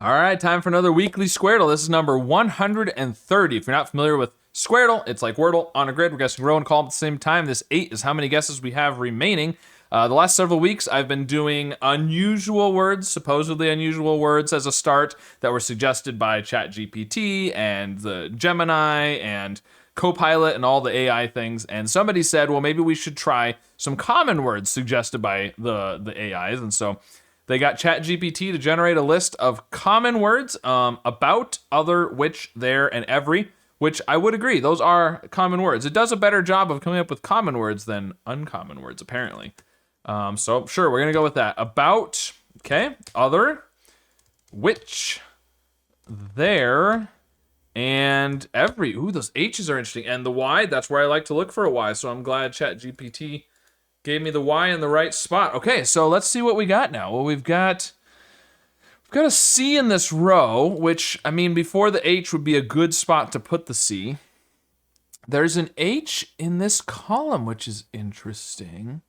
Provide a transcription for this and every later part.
All right, time for another weekly Squardle. This is number 130. If you're not familiar with Squardle, it's like Wordle on a grid. We're guessing row and column at the same time. This 8 is how many guesses we have remaining. The last several weeks, I've been doing unusual words, supposedly unusual words as a start that were suggested by ChatGPT and the Gemini and Copilot and all the AI things. And somebody said, well, maybe we should try some common words suggested by the AIs. And so they got ChatGPT to generate a list of common words about, other, which, there, and every, which I would agree, those are common words. It does a better job of coming up with common words than uncommon words, apparently. So sure, we're gonna go with that. About, okay, other, which, there, and every. Ooh, those H's are interesting. And the Y, that's where I like to look for a Y, so I'm glad ChatGPT gave me the Y in the right spot. Okay, so let's see what we got now. Well, we've got a C in this row, which, I mean, before the H would be a good spot to put the C. There's an H in this column, which is interesting.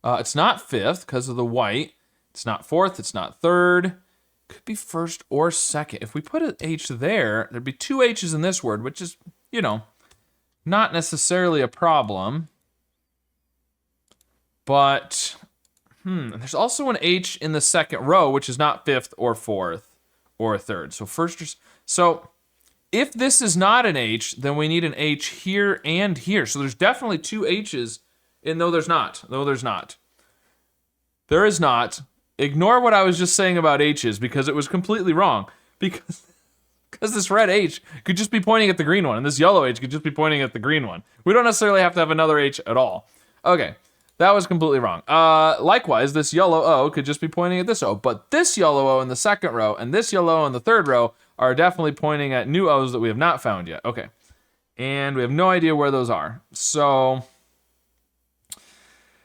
It's not fifth because of the white. It's not fourth. It's not third. Could be first or second. If we put an H there, there'd be two H's in this word, which is, not necessarily a problem. But, there's also an H in the second row, which is not fifth or fourth or third. So so if this is not an H, then we need an H here and here. So there's definitely two H's, and no, there's not. No, there's not. There is not. Ignore what I was just saying about H's because it was completely wrong. Because this red H could just be pointing at the green one, and this yellow H could just be pointing at the green one. We don't necessarily have to have another H at all. Okay. That was completely wrong. Likewise, this yellow O could just be pointing at this O, but this yellow O in the second row and this yellow O in the third row are definitely pointing at new O's that we have not found yet. Okay. And we have no idea where those are. So,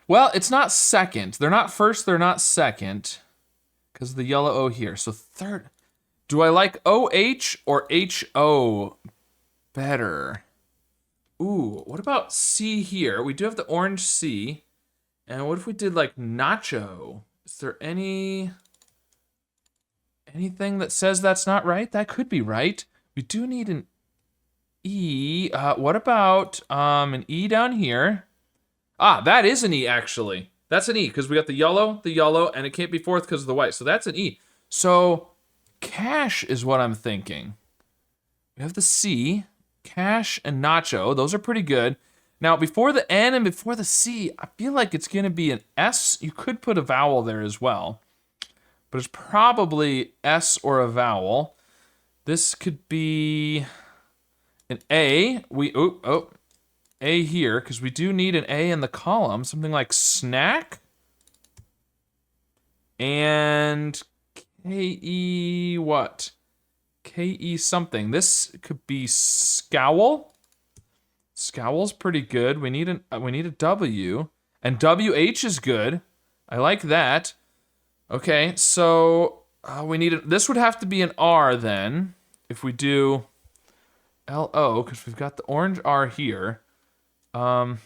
well, it's not second. They're not first, they're not second because of the yellow O here. So third, do I like OH or HO better? Ooh, what about C here? We do have the orange C. And what if we did like nacho? Is there anything that says that's not right? That could be right. We do need an E. What about an E down here? Ah, that is an E actually. That's an E because we got the yellow, and it can't be fourth because of the white. So that's an E. So cash is what I'm thinking. We have the C, cash, and nacho. Those are pretty good. Now, before the N and before the C, I feel like it's going to be an S. You could put a vowel there as well, but it's probably S or a vowel. This could be an A. A here, because we do need an A in the column. Something like snack. And K-E what? K-E something. This could be scowl. Scowl's pretty good. We need a W, and WH is good. I like that. Okay, so this would have to be an R then. If we do LO, because we've got the orange R here. That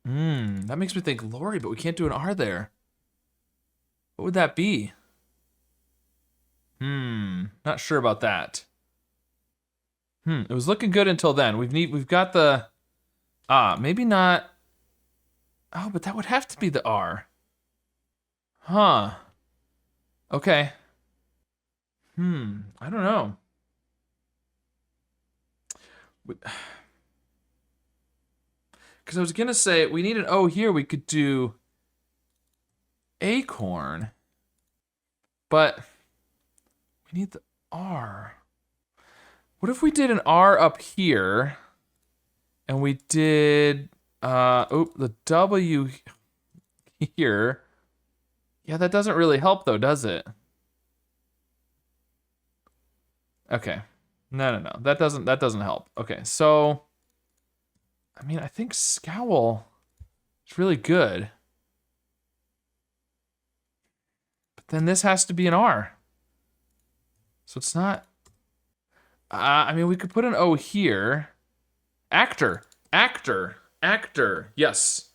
makes me think Lori, but we can't do an R there. What would that be? Not sure about that. It was looking good until then. We've got the maybe not. Oh, but that would have to be the R. Huh. Okay. I don't know. Because I was gonna say we need an O here. We could do acorn, but we need the R. What if we did an R up here, and we did, the W here? Yeah, that doesn't really help though, does it? Okay. No. That doesn't help. Okay, so, I mean, I think scowl is really good. But then this has to be an R. So it's not... I mean, we could put an O here. Actor. Yes.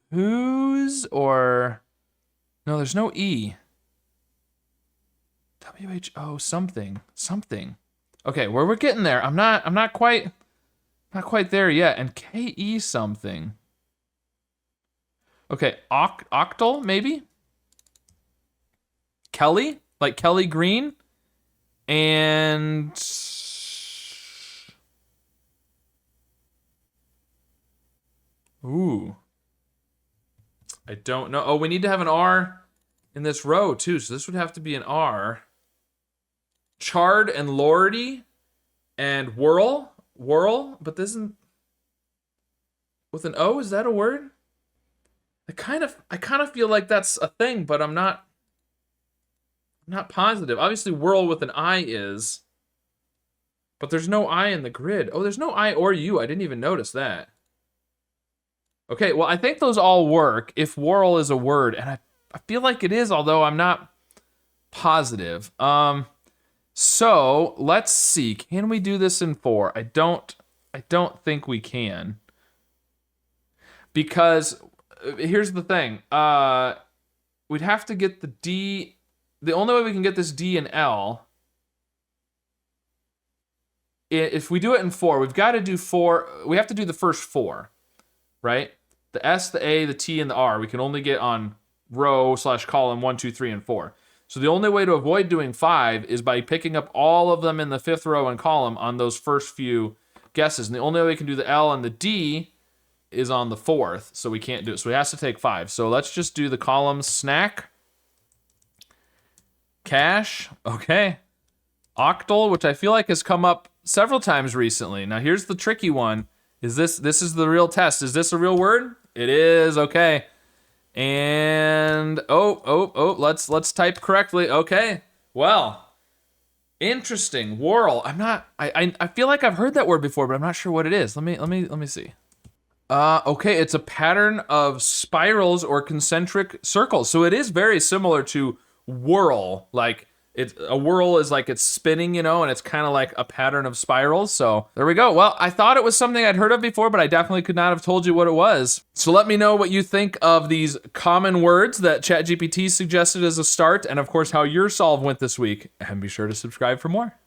Whose or... No, there's no E. WHO something. Okay, we're getting there. I'm not quite there yet. And KE something. Okay, octal maybe? Kelly? Like Kelly Green? And ooh. I don't know. Oh, we need to have an R in this row too, so this would have to be an R. Chard and Lordy and Whirl, but this isn't with an O. Is that a word? I kind of feel like that's a thing, but I'm not positive. Obviously, Whirl with an I is, but there's no I in the grid. Oh, there's no I or U. I didn't even notice that. Okay, well, I think those all work if Whirl is a word, and I feel like it is, although I'm not positive. So let's see. Can we do this in 4? I don't think we can. Because here's the thing. We'd have to get the D. The only way we can get this D and L, if we do it in 4, we've got to do 4. We have to do the first 4, right? The S, the A, the T, and the R, we can only get on row/column 1, 2, 3, and 4. So the only way to avoid doing 5 is by picking up all of them in the 5th row and column on those first few guesses. And the only way we can do the L and the D is on the 4th, so we can't do it. So we have to take 5. So let's just do the columns: snack, cash, okay, octal, which I feel like has come up several times recently. Now here's the tricky one. Is this is the real test. Is this a real word? It is, okay. And let's type correctly. Okay. Well, interesting. Whirl. I feel like I've heard that word before, but I'm not sure what it is. Let me see. Okay, it's a pattern of spirals or concentric circles. So it is very similar to whirl. Like a whirl is like it's spinning, and it's kind of like a pattern of spirals. So there we go. Well, I thought it was something I'd heard of before, but I definitely could not have told you what it was. So let me know what you think of these common words that ChatGPT suggested as a start, and of course how your solve went this week. And be sure to subscribe for more.